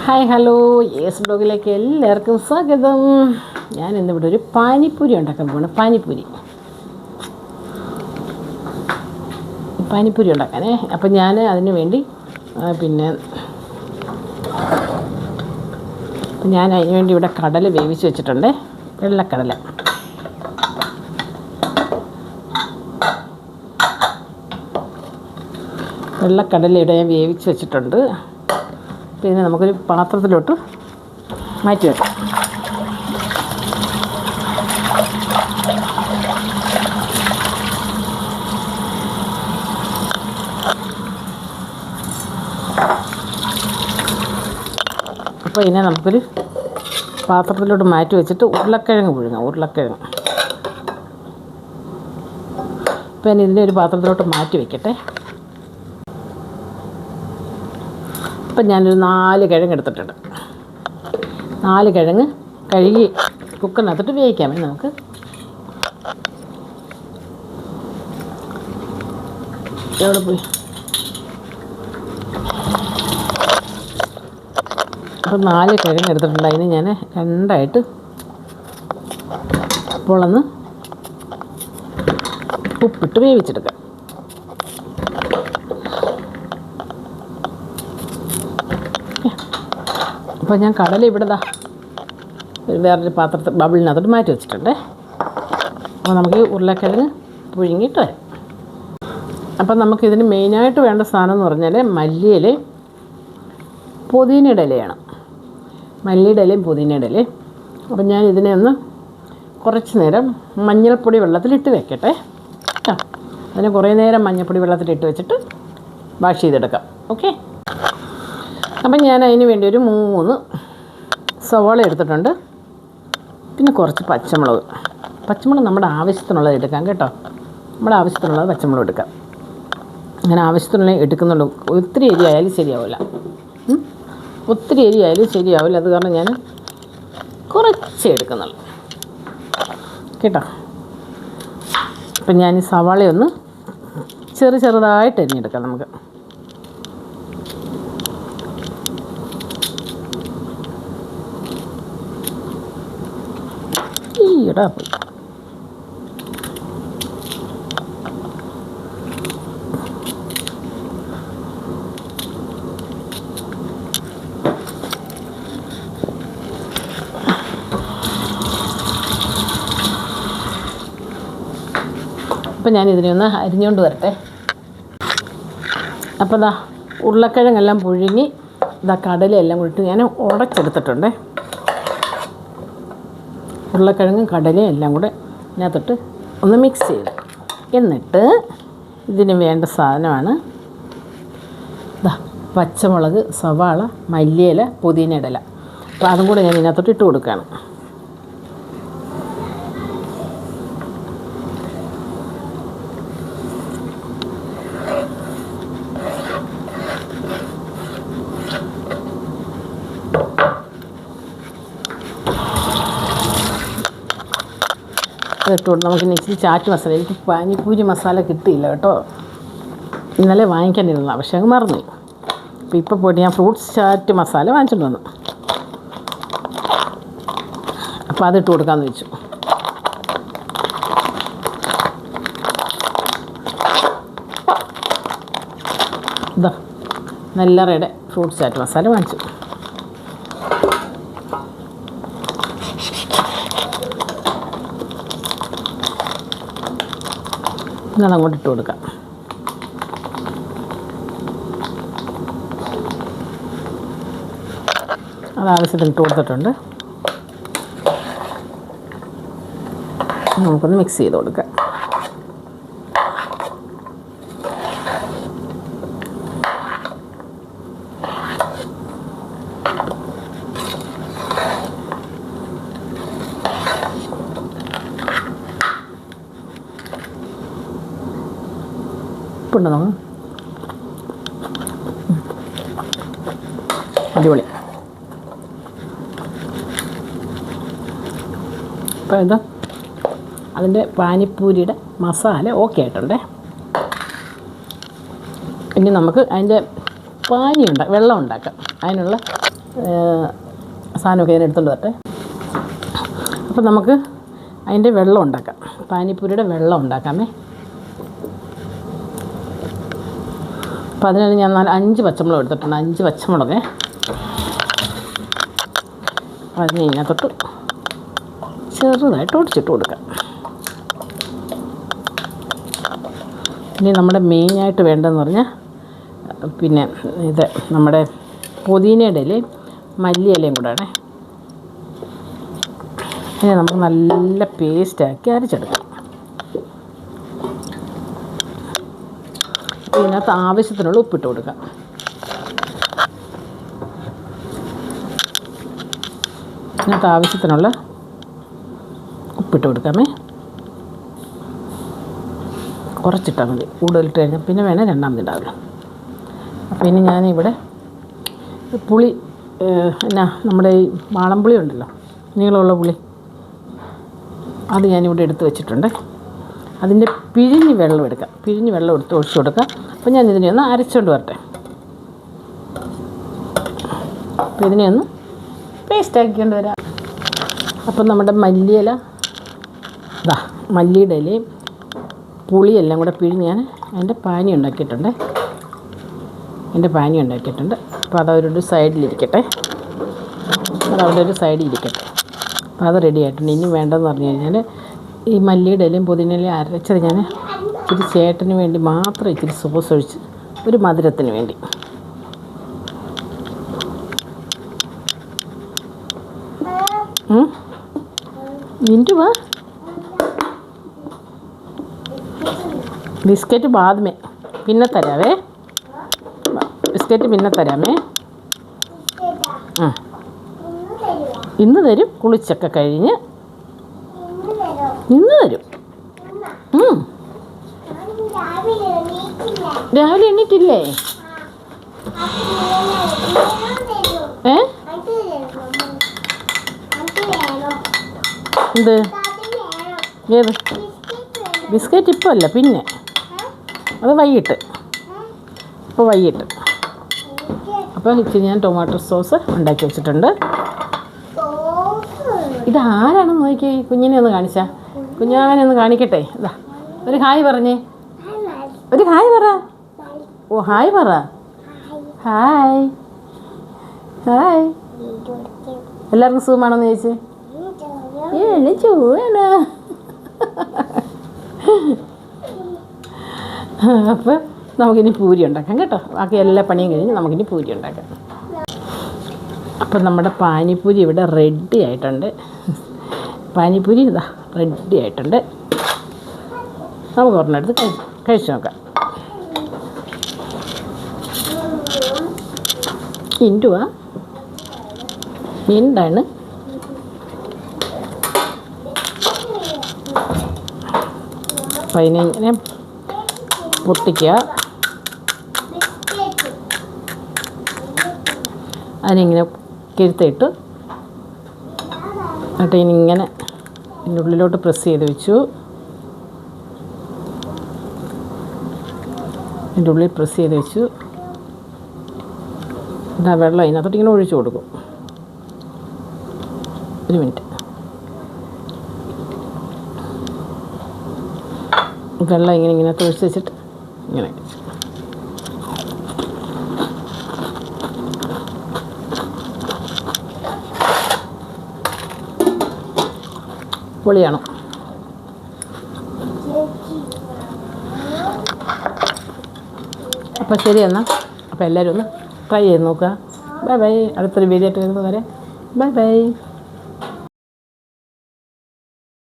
Hi hello yes ബ്ലോഗിലേക്ക് എല്ലാവർക്കും സ്വാഗതം. ഞാൻ ഇന്നിവിടെ ഒരു പാനിപ്പൂരി ഉണ്ടാക്കാൻ പോകണം. പാനിപ്പൂരി ഉണ്ടാക്കാനേ. അപ്പം ഞാൻ അതിന് വേണ്ടി ഇവിടെ കടല വേവിച്ച് വെച്ചിട്ടുണ്ട്. വെള്ളക്കടല ഇവിടെ ഞാൻ വേവിച്ച് വെച്ചിട്ടുണ്ട്. പിന്നെ നമുക്കൊരു പാത്രത്തിലോട്ട് മാറ്റി വെക്കാം. അപ്പോൾ ഇതിനെ നമുക്കൊരു പാത്രത്തിലോട്ട് മാറ്റി വെച്ചിട്ട് ഉരുളക്കിഴങ്ങ് പുഴുങ്ങാം. അപ്പോൾ ഞാൻ ഇതിനെ ഒരു പാത്രത്തിലോട്ട് മാറ്റി വയ്ക്കട്ടെ. ഇപ്പം ഞാനൊരു 4 കിഴങ്ങ് എടുത്തിട്ടുണ്ട്. 4 കിഴങ്ങ് കഴുകി കുക്കറിനകത്തിട്ട് വേവിക്കാൻ വേണ്ടി നമുക്ക് എവിടെ പോയി. അപ്പം 4 കിഴങ്ങ് എടുത്തിട്ടുണ്ട്. അതിന് ഞാൻ രണ്ടായിട്ട് പൊളന്ന് ഉപ്പിട്ട് വേവിച്ചെടുക്കാം. അപ്പോൾ ഞാൻ കടല ഇവിടെ വേറൊരു പാത്രത്തിൽ ബബിളിനകത്തോട്ട് മാറ്റി വെച്ചിട്ടുണ്ട്. അപ്പോൾ നമുക്ക് ഉരുളക്കിഴങ്ങ് പുഴുങ്ങിയിട്ട് വരാം. അപ്പം നമുക്കിതിന് മെയിനായിട്ട് വേണ്ട സാധനം എന്ന് പറഞ്ഞാൽ മല്ലിയില, പുതിനയുടെ ഇലയാണ്. മല്ലിയുടെ ഇലയും പുതിനയുടെ ഇലയും. അപ്പം ഞാൻ ഇതിനെ ഒന്ന് കുറച്ച് നേരം മഞ്ഞൾപ്പൊടി വെള്ളത്തിലിട്ട് വെക്കട്ടെ. അതിന് കുറേ നേരം മഞ്ഞൾപ്പൊടി വെള്ളത്തിലിട്ട് വെച്ചിട്ട് വാഷ് ചെയ്തെടുക്കാം. ഓക്കെ. അപ്പം ഞാൻ അതിന് വേണ്ടി ഒരു 3 സവാള എടുത്തിട്ടുണ്ട്. പിന്നെ കുറച്ച് പച്ചമുളക് നമ്മുടെ ആവശ്യത്തിനുള്ളത് എടുക്കാം കേട്ടോ. നമ്മുടെ ആവശ്യത്തിനുള്ളത് പച്ചമുളക് എടുക്കാം. അങ്ങനെ ആവശ്യത്തിനുള്ള എടുക്കുന്നുള്ളൂ. ഒത്തിരി എരി ആയാലും ശരിയാവില്ല. അത് കാരണം ഞാൻ കുറച്ചേ എടുക്കുന്നുള്ളൂ കേട്ടോ. അപ്പം ഞാൻ ഈ സവാളയൊന്ന് ചെറുതായിട്ട് അരിഞ്ഞെടുക്കാം നമുക്ക്. ഈടാ പോയി. അപ്പം ഞാനിതിനെ ഒന്ന് അരിഞ്ഞുകൊണ്ട് വരട്ടെ. അപ്പോൾ ഉരുളക്കിഴങ്ങെല്ലാം പുഴുങ്ങി കടലയെല്ലാം കൂടിയിട്ട് ഞാൻ ഉടച്ചെടുത്തിട്ടുണ്ട്. ഉരുളക്കിഴങ്ങും കടലയും എല്ലാം കൂടെ ഇതിനകത്തിട്ട് ഒന്ന് മിക്സ് ചെയ്ത്, എന്നിട്ട് ഇതിന് വേണ്ട സാധനമാണ് പച്ചമുളക്, സവാള, മല്ലിയില, പുതിനയുടെ ഇല. അപ്പോൾ അതും കൂടെ ഞാൻ ഇതിനകത്തോട്ട് ഇട്ട് കൊടുക്കുകയാണ്. അതിട്ടുകൊണ്ട് നമുക്ക് നെക്സ്റ്റ് ചാറ്റ് മസാല. എനിക്ക് പാനിപ്പൂരി മസാല കിട്ടിയില്ല കേട്ടോ. ഇന്നലെ വാങ്ങിക്കാനിരുന്നതാണ്, പക്ഷേ അങ്ങ് മറന്നു. അപ്പോൾ ഇപ്പോൾ പോയിട്ട് ഞാൻ ഫ്രൂട്ട്സ് ചാറ്റ് മസാല വാങ്ങിച്ചിട്ട് വന്നു. അപ്പോൾ അതിട്ട് കൊടുക്കാമെന്ന് വെച്ചു. നെല്ലറയുടെ ഫ്രൂട്ട്സ് ചാറ്റ് മസാല വാങ്ങിച്ചു. ഇങ്ങനെ അങ്ങോട്ട് ഇട്ട് കൊടുക്കാം. അത് ആവശ്യത്തിന് ഇട്ട് കൊടുത്തിട്ടുണ്ട്. നമുക്കൊന്ന് മിക്സ് ചെയ്ത് കൊടുക്കാം. ഉപ്പുണ്ട് നമുക്ക്. അടിപൊളി. അപ്പോൾ അതിൻ്റെ പാനിപ്പൂരിയുടെ മസാല ഓക്കെ ആയിട്ടുണ്ടേ. ഇനി നമുക്ക് അതിൻ്റെ വെള്ളം ഉണ്ടാക്കാം. അതിനുള്ള സാധനമൊക്കെ ഞാൻ എടുത്തുകൊണ്ട് വരട്ടെ. അപ്പോൾ നമുക്ക് അതിൻ്റെ വെള്ളം ഉണ്ടാക്കാം. പാനിപ്പൂരിയുടെ വെള്ളം ഉണ്ടാക്കാമേ. അപ്പോൾ അതിനാണ് ഞാൻ 5 പച്ചമുളക് എടുത്തിട്ടുണ്ട്. 5 പച്ചമുളക് അതിന് ഇതിനകത്തോട്ട് ചെറുതായിട്ട് ഒടിച്ചിട്ട് കൊടുക്കാം. ഇനി നമ്മുടെ മെയിനായിട്ട് വേണ്ടതെന്ന് പറഞ്ഞാൽ പിന്നെ ഇത് നമ്മുടെ പുതിനയുടെ ഇലയും മല്ലി ഇലയും കൂടെയാണ്. ഇനി നമുക്ക് നല്ല പേസ്റ്റാക്കി അരച്ചെടുക്കാം. ഇതിനകത്ത് ആവശ്യത്തിനുള്ള ഉപ്പിട്ട് കൊടുക്കാം. ഇതിനകത്ത് ആവശ്യത്തിനുള്ള ഉപ്പിട്ട് കൊടുക്കാമേ. കുറച്ചിട്ടാൽ മതി, കൂടുതലിട്ട് കഴിഞ്ഞാൽ പിന്നെ വേണേൽ രണ്ടാമതുണ്ടാവില്ല. അപ്പോൾ ഇനി ഞാനിവിടെ പുളി നമ്മുടെ ഈ വാളംപുളി ഉണ്ടല്ലോ, നീളമുള്ള പുളി, അത് ഞാനിവിടെ എടുത്ത് വെച്ചിട്ടുണ്ട്. അതിൻ്റെ പിഴിഞ്ഞ് വെള്ളം എടുക്കാം. പിഴിഞ്ഞ് വെള്ളം എടുത്ത് ഒഴിച്ചു കൊടുക്കാം. അപ്പോൾ ഞാൻ ഇതിനെ ഒന്ന് അരച്ചുകൊണ്ട് വരട്ടെ. അപ്പോൾ ഇതിനെ ഒന്ന് പേസ്റ്റാക്കിക്കൊണ്ട് വരാം. അപ്പം നമ്മുടെ മല്ലിയില മല്ലിയുടെ ഇലയും പുളിയെല്ലാം കൂടെ പിഴിഞ്ഞ് ഞാൻ അതിൻ്റെ പാനി ഉണ്ടാക്കിയിട്ടുണ്ട്. അപ്പോൾ അതവരുടെ സൈഡിലിരിക്കട്ടെ. അപ്പോൾ അത് റെഡി ആയിട്ടുണ്ട്. ഇനി വേണ്ടതെന്ന് പറഞ്ഞു കഴിഞ്ഞാൽ ഈ മല്ലിയുടെ ഇലയും പുതിനയിലയും അരച്ചത് ഞാൻ ഇച്ചിരി ചേട്ടന് വേണ്ടി മാത്രം ഇച്ചിരി സോസ് ഒഴിച്ച് ഒരു മധുരത്തിന് വേണ്ടി എന്തുവാ ബിസ്ക്കറ്റ് ബാദ്മേ പിന്നെ തരാമേ. ഇന്ന് തരും. കുളിച്ചൊക്കെ കഴിഞ്ഞ് ഇന്ന് തരും. രാവിലെ എണീറ്റില്ലേ? എന്ത്? ഏത് ബിസ്ക്കറ്റ്? ഇപ്പോൾ അല്ല, പിന്നെ അത് വൈകിട്ട്. അപ്പോൾ ഇച്ചിരി ഞാൻ ടൊമാറ്റോ സോസ് ഉണ്ടാക്കി വെച്ചിട്ടുണ്ട്. ഇതാരാണെന്ന് നോക്കിയേ. കുഞ്ഞിനെ ഒന്ന് കാണിച്ചാൽ, കുഞ്ഞാവനെ ഒന്ന് കാണിക്കട്ടെ. ഇതാ ഒരു ഹായ് പറഞ്ഞേ. ഒരു ഹായ് പറ. ഓ ഹായ് പറ. ഹായ്. എല്ലാവർക്കും സുഖമാണോന്ന് ചോദിച്ചേ. ചൂടാണ്. അപ്പോൾ നമുക്കിനി പൂരി ഉണ്ടാക്കാം കേട്ടോ. ബാക്കി എല്ലാ പണിയും കഴിഞ്ഞ് നമുക്കിനി പൂരി ഉണ്ടാക്കാം. അപ്പം നമ്മുടെ പാനിപ്പൂരി ഇവിടെ റെഡി ആയിട്ടുണ്ട്. പാനിപ്പൂരി ഇതാ റെഡി ആയിട്ടുണ്ട്. നമുക്ക് ഒരെണ്ണെടുത്ത് കഴിച്ച് നോക്കാം. എന്താണ് അപ്പം അതിനെ പൊട്ടിക്കുക. അതിനിങ്ങനെ കിഴുത്തിട്ട് എന്നിട്ട് ഇനിങ്ങനെ ഇതിൻ്റെ ഉള്ളിലോട്ട് പ്രസ് ചെയ്ത് വെച്ചു. ഇതിൻ്റെ ഉള്ളിൽ പ്രസ് ചെയ്ത് വെച്ചു. ഇതാ വെള്ളം അതിനകത്തോട്ട് ഇങ്ങനെ ഒഴിച്ചു കൊടുക്കും. ഒരു മിനിറ്റ്. വെള്ളം ഇങ്ങനെ ഒഴിച്ച് വെച്ചിട്ട് ഇങ്ങനെ പൊളിയാണ്. അപ്പോൾ ശരി എന്നാൽ. അപ്പോൾ എല്ലാവരും ഒന്ന് ട്രൈ ചെയ്ത് നോക്കുക. Bye bye. അടുത്തൊരു വീഡിയോ ആയിട്ട് വരുന്നത് വരെ ബൈ ബൈ.